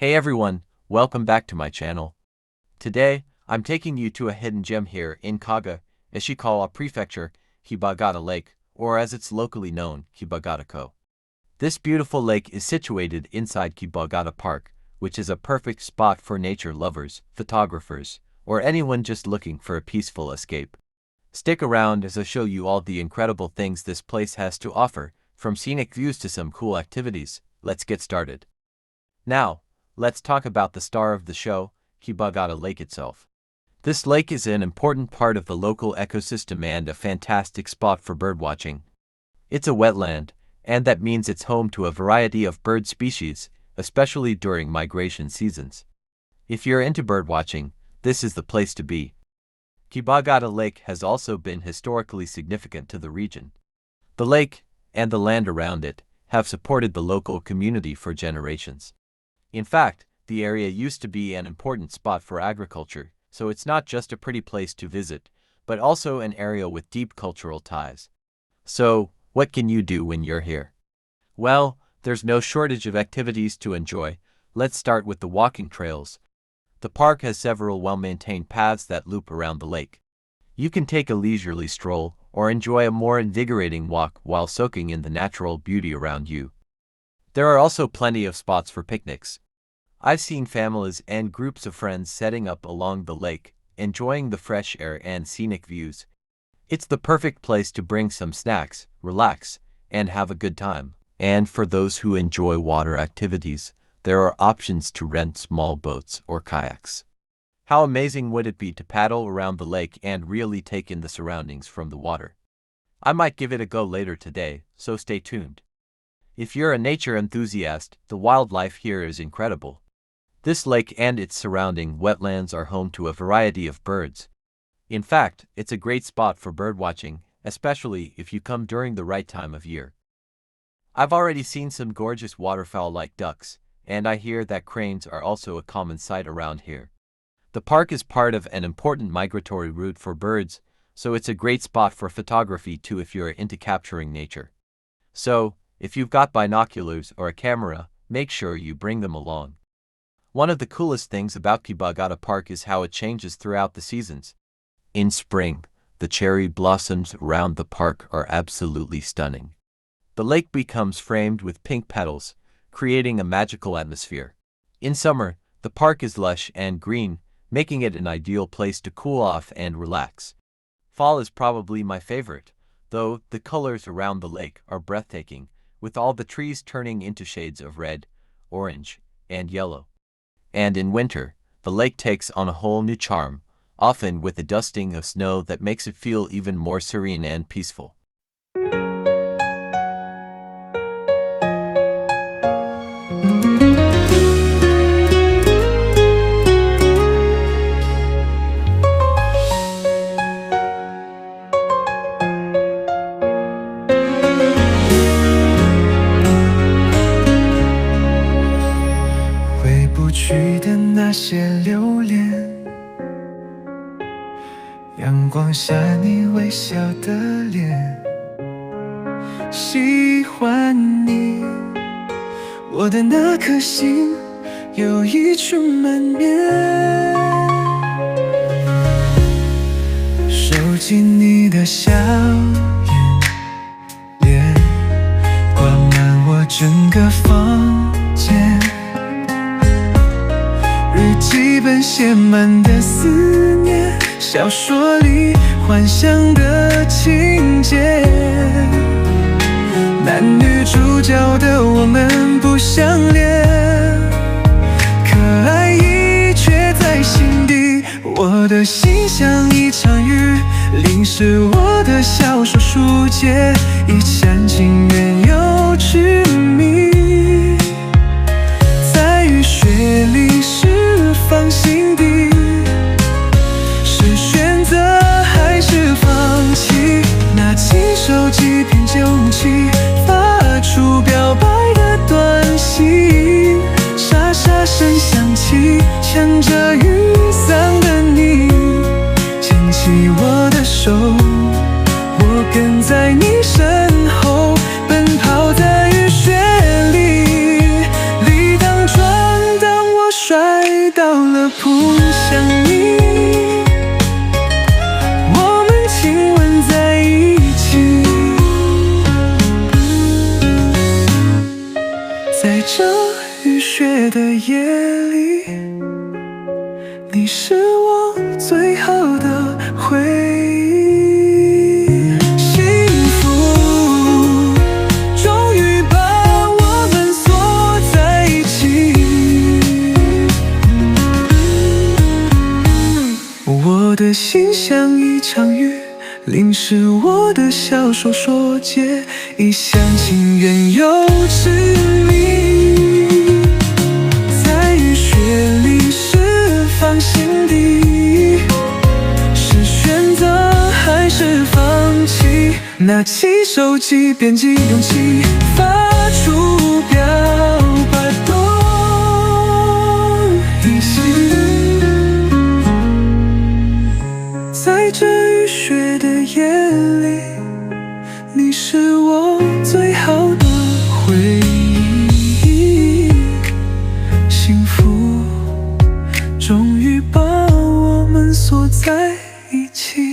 Hey everyone, welcome back to my channel. Today, I'm taking you to a hidden gem here in Kaga, Ishikawa Prefecture, Kibagata Lake, or as it's locally known, Kibagata-ko. This beautiful lake is situated inside Kibagata Park, which is a perfect spot for nature lovers, photographers, or anyone just looking for a peaceful escape. Stick around as I show you all the incredible things this place has to offer, from scenic views to some cool activities. Let's get started. Now, let's talk about the star of the show, Kibagata Lake itself. This lake is an important part of the local ecosystem and a fantastic spot for birdwatching. It's a wetland, and that means it's home to a variety of bird species, especially during migration seasons. If you're into birdwatching, this is the place to be. Kibagata Lake has also been historically significant to the region. The lake, and the land around it, have supported the local community for generations. In fact, the area used to be an important spot for agriculture, so it's not just a pretty place to visit, but also an area with deep cultural ties. So, what can you do when you're here? Well, there's no shortage of activities to enjoy. Let's start with the walking trails. The park has several well-maintained paths that loop around the lake. You can take a leisurely stroll, or enjoy a more invigorating walk while soaking in the natural beauty around you. There are also plenty of spots for picnics. I've seen families and groups of friends setting up along the lake, enjoying the fresh air and scenic views. It's the perfect place to bring some snacks, relax, and have a good time. And for those who enjoy water activities, there are options to rent small boats or kayaks. How amazing would it be to paddle around the lake and really take in the surroundings from the water? I might give it a go later today, so stay tuned. If you're a nature enthusiast, the wildlife here is incredible. This lake and its surrounding wetlands are home to a variety of birds. In fact, it's a great spot for birdwatching, especially if you come during the right time of year. I've already seen some gorgeous waterfowl like ducks, and I hear that cranes are also a common sight around here. The park is part of an important migratory route for birds, so it's a great spot for photography too if you're into capturing nature. So, if you've got binoculars or a camera, make sure you bring them along. One of the coolest things about Kibagata Park is how it changes throughout the seasons. In spring, the cherry blossoms around the park are absolutely stunning. The lake becomes framed with pink petals, creating a magical atmosphere. In summer, the park is lush and green, making it an ideal place to cool off and relax. Fall is probably my favorite, though the colors around the lake are breathtaking, with all the trees turning into shades of red, orange, and yellow. And in winter, the lake takes on a whole new charm, often with a dusting of snow that makes it feel even more serene and peaceful.那些留恋，阳光下你微笑的脸，喜欢你，我的那颗心有一处满面，收集你的笑颜脸，挂满我整个房间。日记本写满的思念，小说里幻想的情节，男女主角的我们不相恋，可爱意却在心底。我的心像一场雨，淋湿我的小说书页，一厢情愿又执迷，在雨雪里释放心底，是选择还是放弃？拿起手机凭旧记，发出表白的短信，沙沙声响起，牵着雨伞的你，牵起我的手，我跟在你身后，奔跑在雨水淋湿我的小手说结，一厢情愿又执迷，在雨雪里释放心底，是选择还是放弃？拿起手机，编辑勇气，发出表白多一些。在这雨雪的夜里，你是我最好的回忆，幸福终于把我们锁在一起。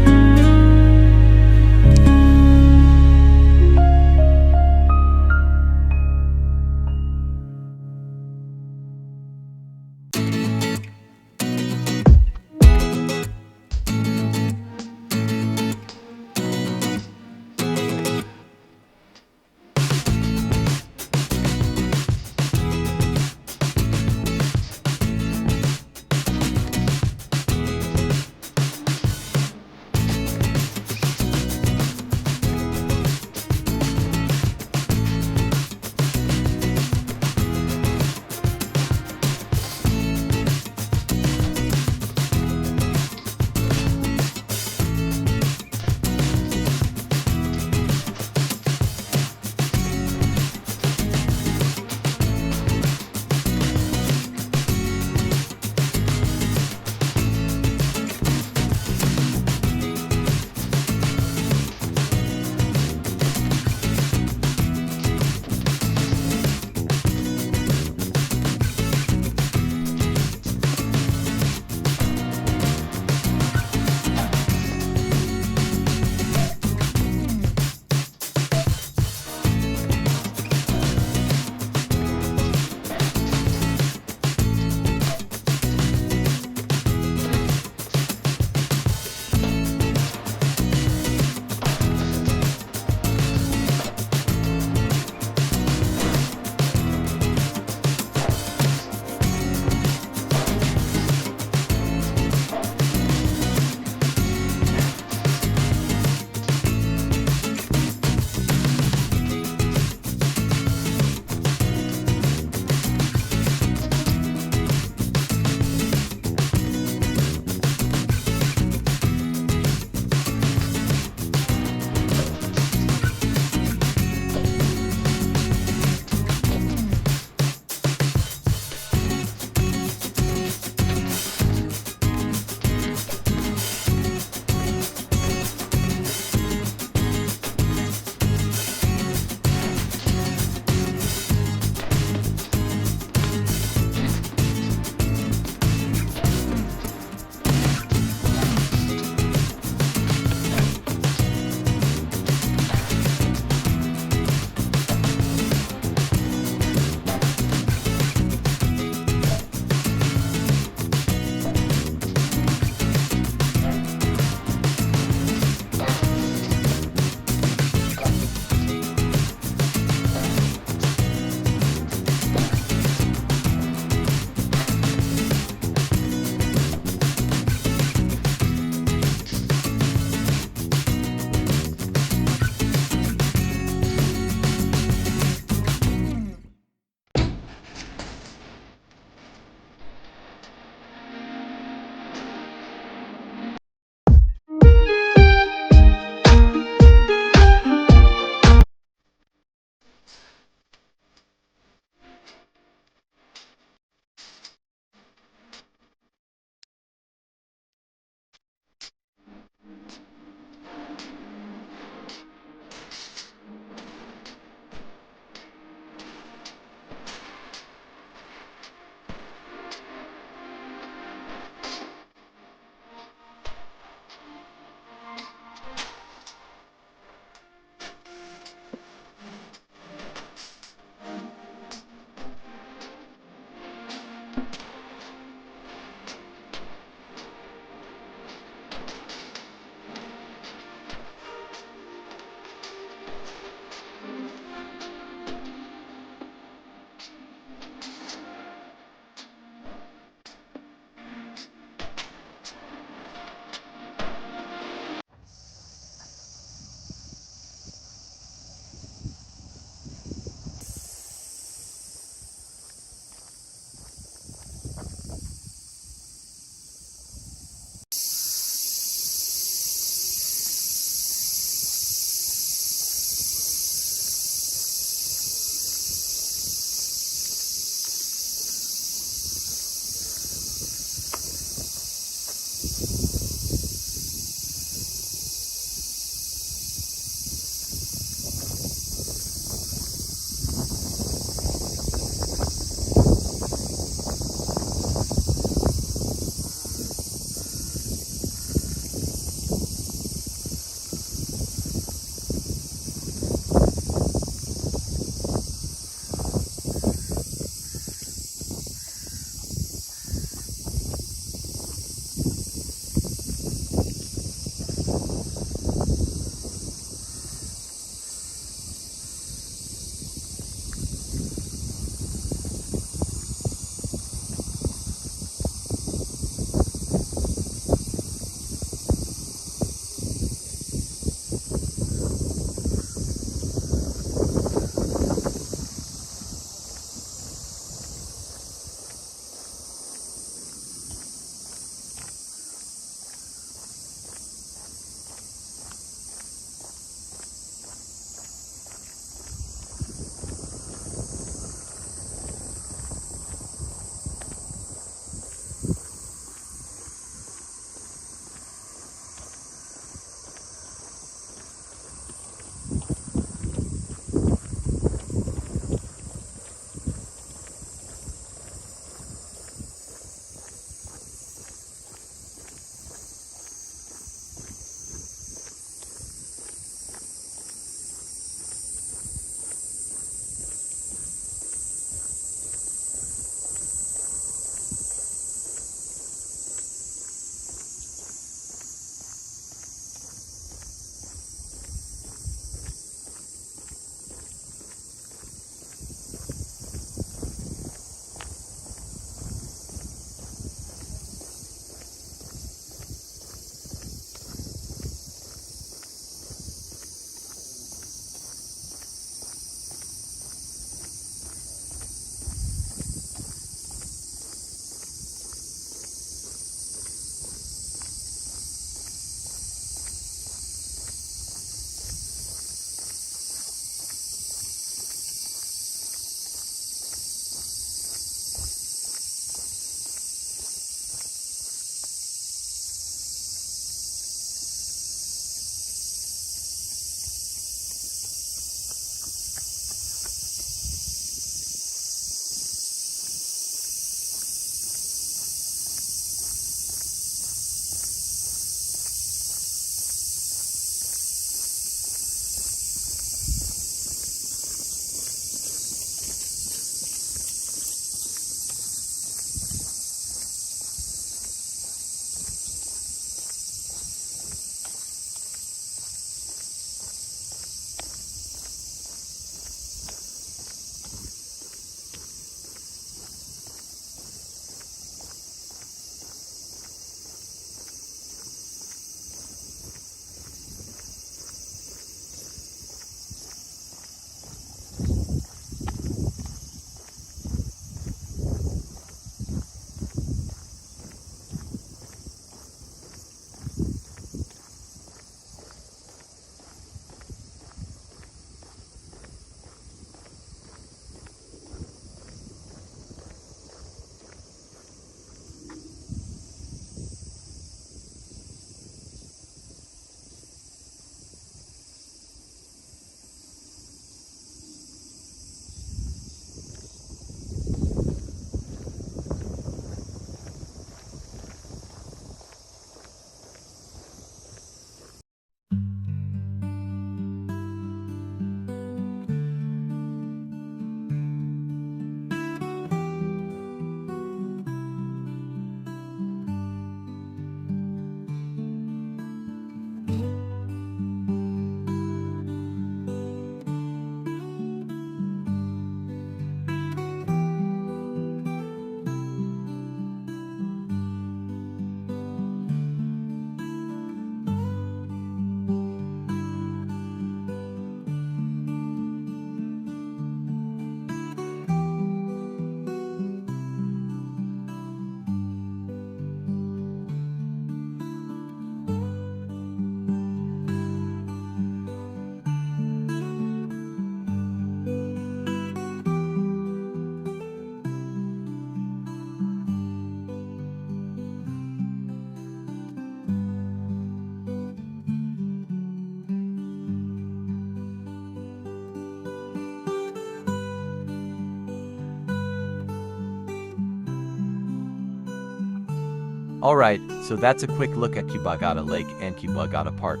Alright, so that's a quick look at Kibagata Lake and Kibagata Park.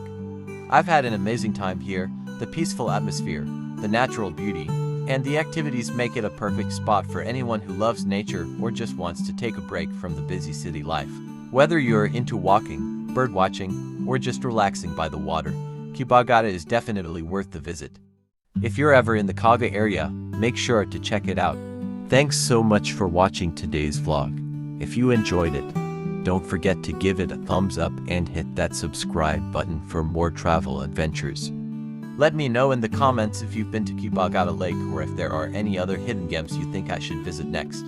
I've had an amazing time here. The peaceful atmosphere, the natural beauty, and the activities make it a perfect spot for anyone who loves nature or just wants to take a break from the busy city life. Whether you're into walking, bird watching, or just relaxing by the water, Kibagata is definitely worth the visit. If you're ever in the Kaga area, make sure to check it out. Thanks so much for watching today's vlog. If you enjoyed it, don't forget to give it a thumbs up and hit that subscribe button for more travel adventures. Let me know in the comments if you've been to Kibagata Lake or if there are any other hidden gems you think I should visit next.